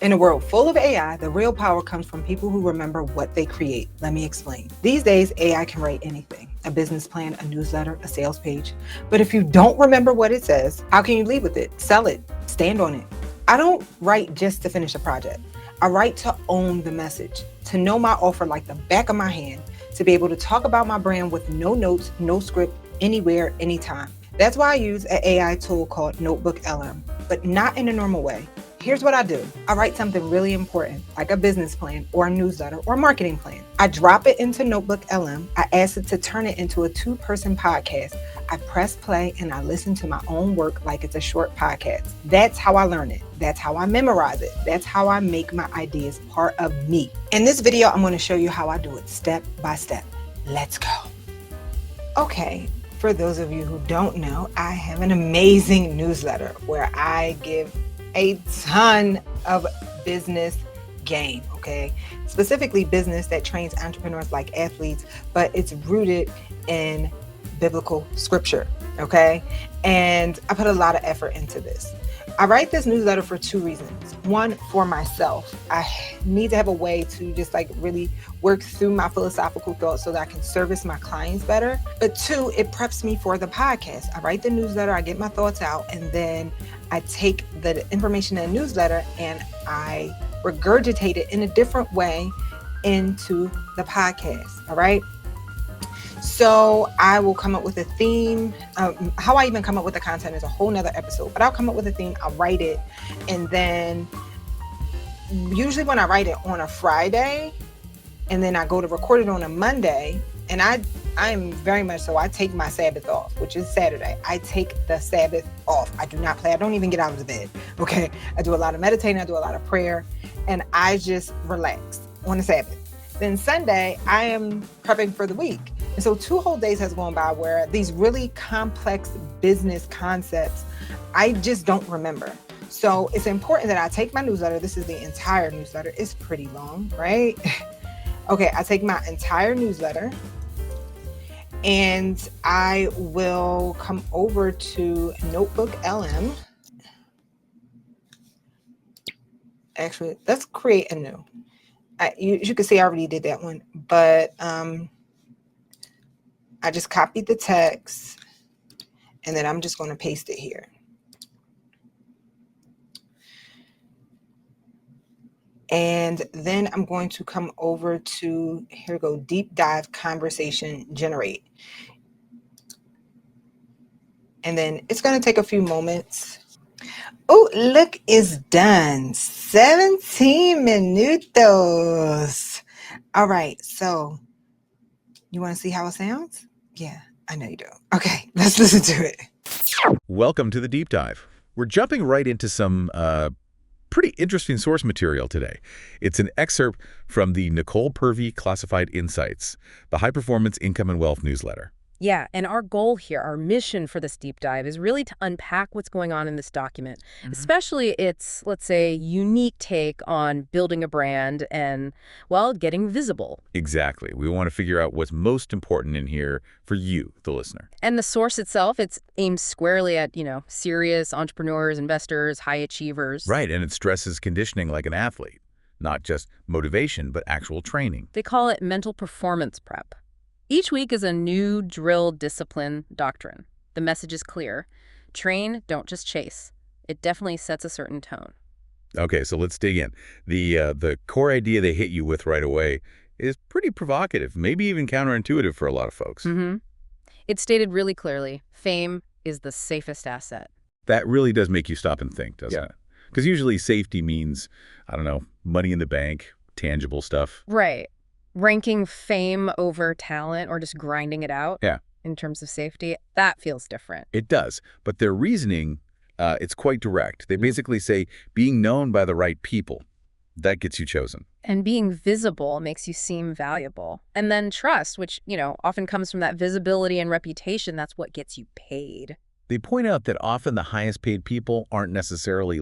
In a world full of AI, the real power comes from people who remember what they create. Let me explain. These days, AI can write anything, a business plan, a newsletter, a sales page. But if you don't remember what it says, how can you lead with it, sell it, stand on it? I don't write just to finish a project. I write to own the message, to know my offer like the back of my hand, to be able to talk about my brand with no notes, no script, anywhere, anytime. That's why I use an AI tool called NotebookLM, but not in a normal way. Here's what I do. I write something really important, like a business plan or a newsletter or marketing plan. I drop it into NotebookLM. I ask it to turn it into a 2-person podcast. I press play and I listen to my own work like it's a short podcast. That's how I learn it. That's how I memorize it. That's how I make my ideas part of me. In this video, I'm going to show you how I do it step by step. Let's go. Okay. For those of you who don't know, I have an amazing newsletter where I give a ton of business game, okay? Specifically business that trains entrepreneurs like athletes, but it's rooted in biblical scripture, okay? And I put a lot of effort into this. I write this newsletter for 2 reasons. One, for myself. I need to have a way to just like really work through my philosophical thoughts so that I can service my clients better. But 2, it preps me for the podcast. I write the newsletter, I get my thoughts out, and then I take the information in the newsletter and I regurgitate it in a different way into the podcast, all right? So I will come up with a theme. How I even come up with the content is a whole nother episode, but I'll come up with a theme, I'll write it, and then usually when I write it on a Friday, and then I go to record it on a Monday, and I'm very much so, I take my Sabbath off, which is Saturday. I take the Sabbath off. I do not play. I don't even get out of the bed, okay? I do a lot of meditating, I do a lot of prayer, and I just relax on the Sabbath. Then Sunday, I am prepping for the week. And so 2 whole days has gone by where these really complex business concepts, I just don't remember. So it's important that I take my newsletter. This is the entire newsletter. It's pretty long, right? Okay, I take my entire newsletter and I will come over to NotebookLM. Actually, let's create a new. You can see I already did that one, but I just copied the text and then I'm just going to paste it here. And then I'm going to come over to, here we go, deep dive conversation generate. And then it's going to take a few moments. Oh, look, it's done. 17 minutos. All right. So you want to see how it sounds? Yeah, I know you do. Okay, let's listen to it. Welcome to the deep dive. We're jumping right into some pretty interesting source material today. It's an excerpt from the Nicole Purvey Classified Insights, the High Performance Income and Wealth newsletter. Yeah, and our goal here, our mission for this deep dive is really to unpack what's going on in this document, especially its, let's say, unique take on building a brand and, well, getting visible. Exactly. We want to figure out what's most important in here for you, the listener. And the source itself, it's aimed squarely at, serious entrepreneurs, investors, high achievers. Right, and it stresses conditioning like an athlete, not just motivation, but actual training. They call it mental performance prep. Each week is a new drill discipline doctrine. The message is clear. Train, don't just chase. It definitely sets a certain tone. Okay, so let's dig in. The core idea they hit you with right away is pretty provocative, maybe even counterintuitive for a lot of folks. It's stated really clearly, fame is the safest asset. That really does make you stop and think, doesn't it? Because usually safety means, I don't know, money in the bank, tangible stuff. Right. Ranking fame over talent or just grinding it out in terms of safety, that feels different. It does. But their reasoning, it's quite direct. They basically say being known by the right people, that gets you chosen. And being visible makes you seem valuable. And then trust, which, often comes from that visibility and reputation, that's what gets you paid. They point out that often the highest paid people aren't necessarily,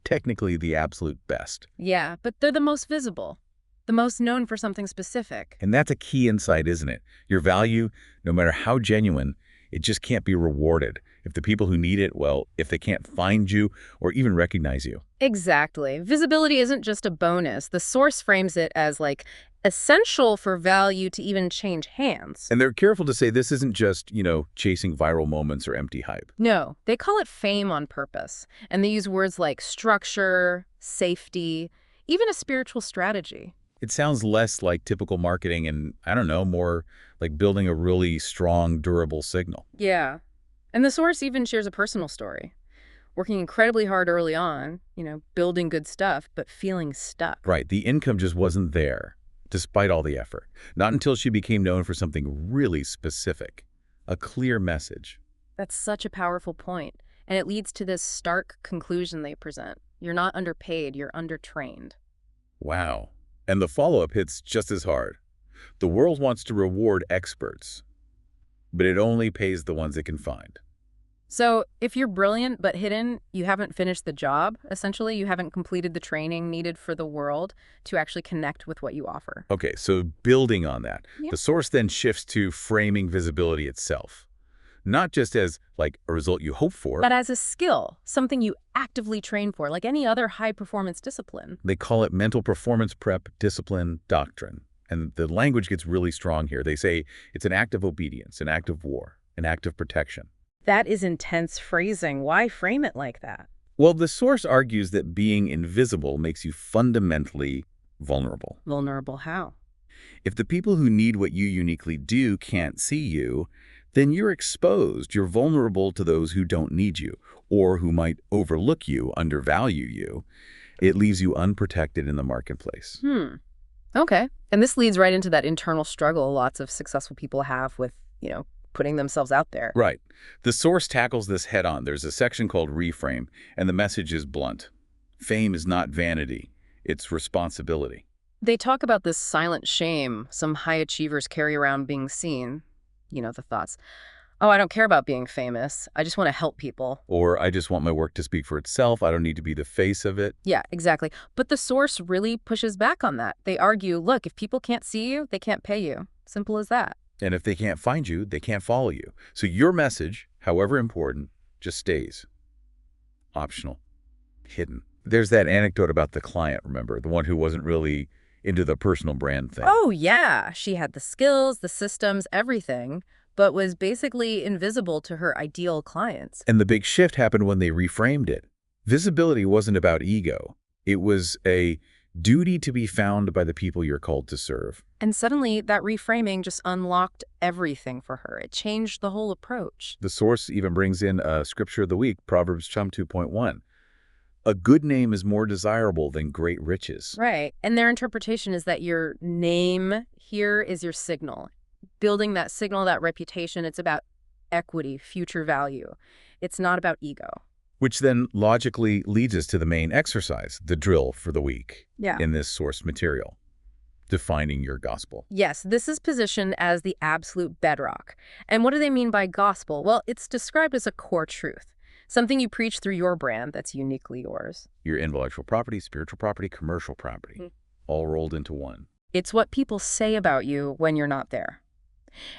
technically the absolute best. Yeah, but they're the most visible. The most known for something specific. And that's a key insight, isn't it? Your value, no matter how genuine, it just can't be rewarded. If the people who need it, well, if they can't find you or even recognize you. Exactly. Visibility isn't just a bonus. The source frames it as like essential for value to even change hands. And they're careful to say this isn't just, chasing viral moments or empty hype. No, they call it fame on purpose. And they use words like structure, safety, even a spiritual strategy. It sounds less like typical marketing and, I don't know, more like building a really strong, durable signal. Yeah. And the source even shares a personal story. Working incredibly hard early on, building good stuff, but feeling stuck. Right. The income just wasn't there, despite all the effort. Not until she became known for something really specific, a clear message. That's such a powerful point. And it leads to this stark conclusion they present. You're not underpaid, you're undertrained. Wow. And the follow-up hits just as hard. The world wants to reward experts, but it only pays the ones it can find. So if you're brilliant but hidden, you haven't finished the job, essentially. You haven't completed the training needed for the world to actually connect with what you offer. Okay, so building on that, Yeah. the source then shifts to framing visibility itself. Not just as, like, a result you hope for. But as a skill, something you actively train for, like any other high-performance discipline. They call it mental performance prep discipline doctrine. And the language gets really strong here. They say it's an act of obedience, an act of war, an act of protection. That is intense phrasing. Why frame it like that? Well, the source argues that being invisible makes you fundamentally vulnerable. Vulnerable how? If the people who need what you uniquely do can't see you, then you're exposed. You're vulnerable to those who don't need you or who might overlook you, undervalue you. It leaves you unprotected in the marketplace. Okay. And this leads right into that internal struggle lots of successful people have with, putting themselves out there. Right. The source tackles this head on. There's a section called Reframe, and the message is blunt. Fame is not vanity. It's responsibility. They talk about this silent shame some high achievers carry around being seen. The thoughts. Oh, I don't care about being famous. I just want to help people. Or I just want my work to speak for itself. I don't need to be the face of it. Yeah, exactly. But the source really pushes back on that. They argue, look, if people can't see you, they can't pay you. Simple as that. And if they can't find you, they can't follow you. So your message, however important, just stays. Optional. Hidden. There's that anecdote about the client, remember? The one who wasn't really into the personal brand thing. Oh, yeah. She had the skills, the systems, everything, but was basically invisible to her ideal clients. And the big shift happened when they reframed it. Visibility wasn't about ego. It was a duty to be found by the people you're called to serve. And suddenly, that reframing just unlocked everything for her. It changed the whole approach. The source even brings in a scripture of the week, Proverbs 2.1. A good name is more desirable than great riches. Right. And their interpretation is that your name here is your signal. Building that signal, that reputation, it's about equity, future value. It's not about ego. Which then logically leads us to the main exercise, the drill for the week Yeah. in this source material, defining your gospel. Yes, this is positioned as the absolute bedrock. And what do they mean by gospel? Well, it's described as a core truth, something you preach through your brand that's uniquely yours. Your intellectual property, spiritual property, commercial property, all rolled into one. It's what people say about you when you're not there.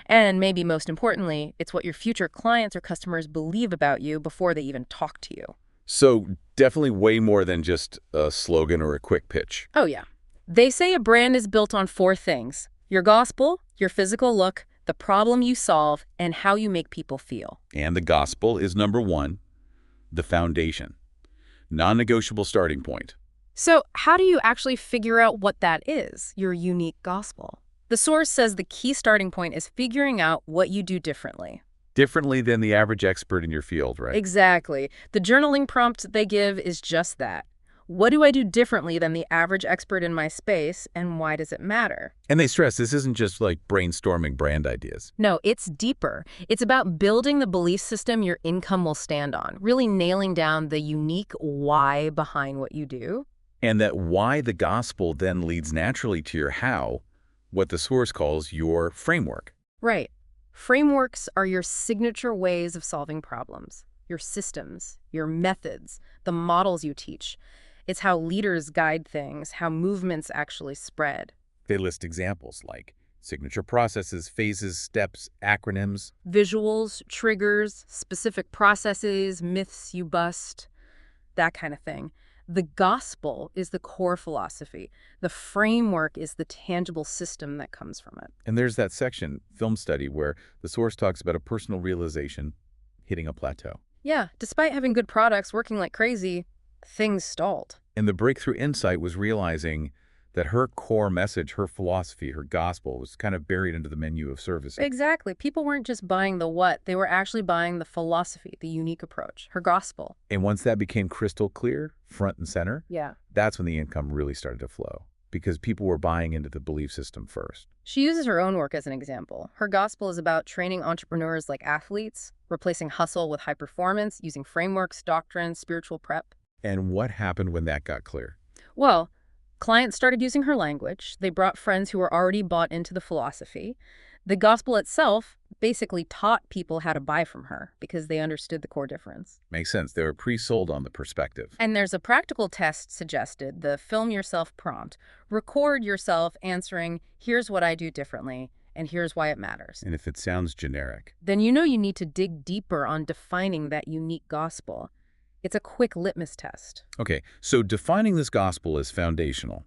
And maybe most importantly, it's what your future clients or customers believe about you before they even talk to you. So definitely way more than just a slogan or a quick pitch. Oh, yeah. They say a brand is built on 4 things: your gospel, your physical look, the problem you solve, and how you make people feel. And the gospel is number 1, the foundation, non-negotiable starting point. So how do you actually figure out what that is, your unique gospel? The source says the key starting point is figuring out what you do differently. Differently than the average expert in your field, right? Exactly. The journaling prompt they give is just that. What do I do differently than the average expert in my space, and why does it matter? And they stress this isn't just like brainstorming brand ideas. No, it's deeper. It's about building the belief system your income will stand on, really nailing down the unique why behind what you do. And that why the gospel then leads naturally to your how, what the source calls your framework. Right. Frameworks are your signature ways of solving problems, your systems, your methods, the models you teach. It's how leaders guide things, how movements actually spread. They list examples like Signature processes, phases, steps, acronyms. Visuals, triggers, specific processes, myths you bust, that kind of thing. The gospel is the core philosophy. The framework is the tangible system that comes from it. And there's that section, film study, where the source talks about a personal realization hitting a plateau. Yeah, despite having good products working like crazy, things stalled. And the breakthrough insight was realizing that her core message, her philosophy, her gospel was kind of buried into the menu of services. Exactly. People weren't just buying the what, they were actually buying the philosophy, the unique approach, her gospel. And once that became crystal clear, front and center, Yeah. that's when the income really started to flow because people were buying into the belief system first. She uses her own work as an example. Her gospel is about training entrepreneurs like athletes, replacing hustle with high performance, using frameworks, doctrines, spiritual prep. And what happened when that got clear? Well, clients started using her language. They brought friends who were already bought into the philosophy. The gospel itself basically taught people how to buy from her because they understood the core difference. Makes sense. They were pre-sold on the perspective. And there's a practical test suggested, the film yourself prompt. Record yourself answering, here's what I do differently, and here's why it matters. And if it sounds generic, Then you know you need to dig deeper on defining that unique gospel. It's a quick litmus test. okay, so defining this gospel is foundational.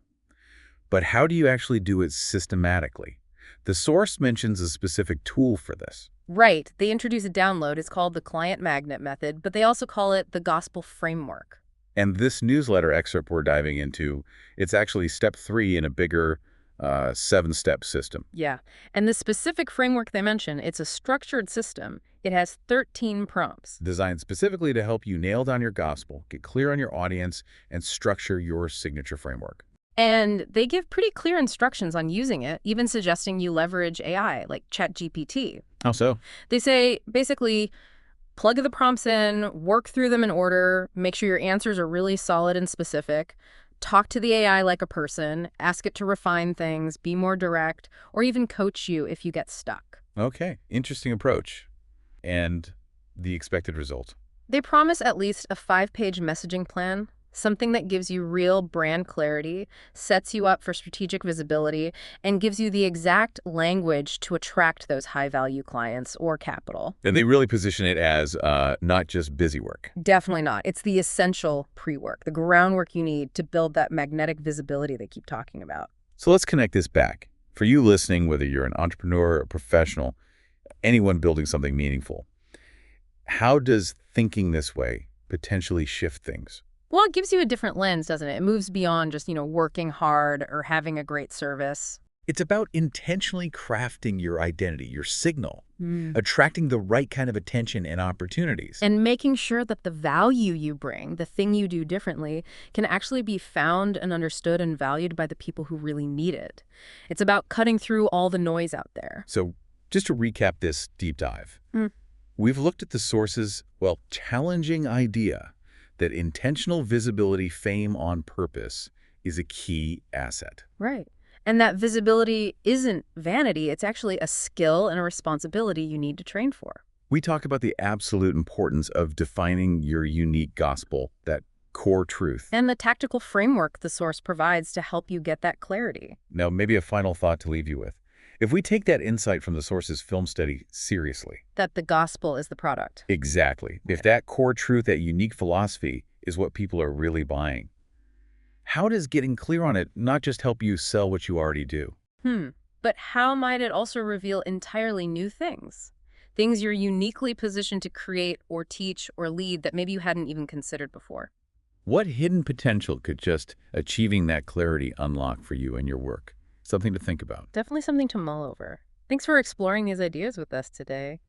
But how do you actually do it systematically? The source mentions a specific tool for this. Right, they introduce a download. It's called the client magnet method, but they also call it the gospel framework. And this newsletter excerpt we're diving into, it's actually step 3 in a bigger 7-step system. Yeah, and the specific framework they mention, it's a structured system. It has 13 prompts. Designed specifically to help you nail down your gospel, get clear on your audience, and structure your signature framework. And they give pretty clear instructions on using it, even suggesting you leverage AI, like ChatGPT. How so? They say, basically, plug the prompts in, work through them in order, make sure your answers are really solid and specific, talk to the AI like a person, ask it to refine things, be more direct, or even coach you if you get stuck. Okay, interesting approach. And the expected result. They promise at least a 5-page messaging plan, something that gives you real brand clarity, sets you up for strategic visibility, and gives you the exact language to attract those high-value clients or capital. And they really position it as not just busy work. Definitely not. It's the essential pre-work, the groundwork you need to build that magnetic visibility they keep talking about. So let's connect this back. For you listening, whether you're an entrepreneur or a professional, anyone building something meaningful, how does thinking this way potentially shift things? Well, it gives you a different lens, doesn't it? It moves beyond just, working hard or having a great service. It's about intentionally crafting your identity, your signal, attracting the right kind of attention and opportunities. And making sure that the value you bring, the thing you do differently, can actually be found and understood and valued by the people who really need it. It's about cutting through all the noise out there. So just to recap this deep dive, we've looked at the source's, challenging idea that intentional visibility, fame on purpose, is a key asset. Right. And that visibility isn't vanity. It's actually a skill and a responsibility you need to train for. We talk about the absolute importance of defining your unique gospel, that core truth. And the tactical framework the source provides to help you get that clarity. Now, maybe a final thought to leave you with. If we take that insight from the source's film study seriously. That the gospel is the product. Exactly. If that core truth, that unique philosophy, is what people are really buying, how does getting clear on it not just help you sell what you already do? But how might it also reveal entirely new things? Things you're uniquely positioned to create or teach or lead that maybe you hadn't even considered before. What hidden potential could just achieving that clarity unlock for you and your work? Something to think about. Definitely something to mull over. Thanks for exploring these ideas with us today.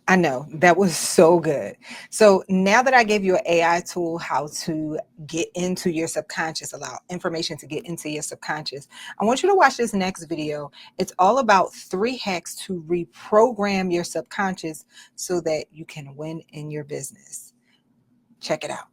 I know, that was so good. So now that I gave you an AI tool, how to get into your subconscious, allow information to get into your subconscious, I want you to watch this next video. It's all about 3 hacks to reprogram your subconscious so that you can win in your business. Check it out.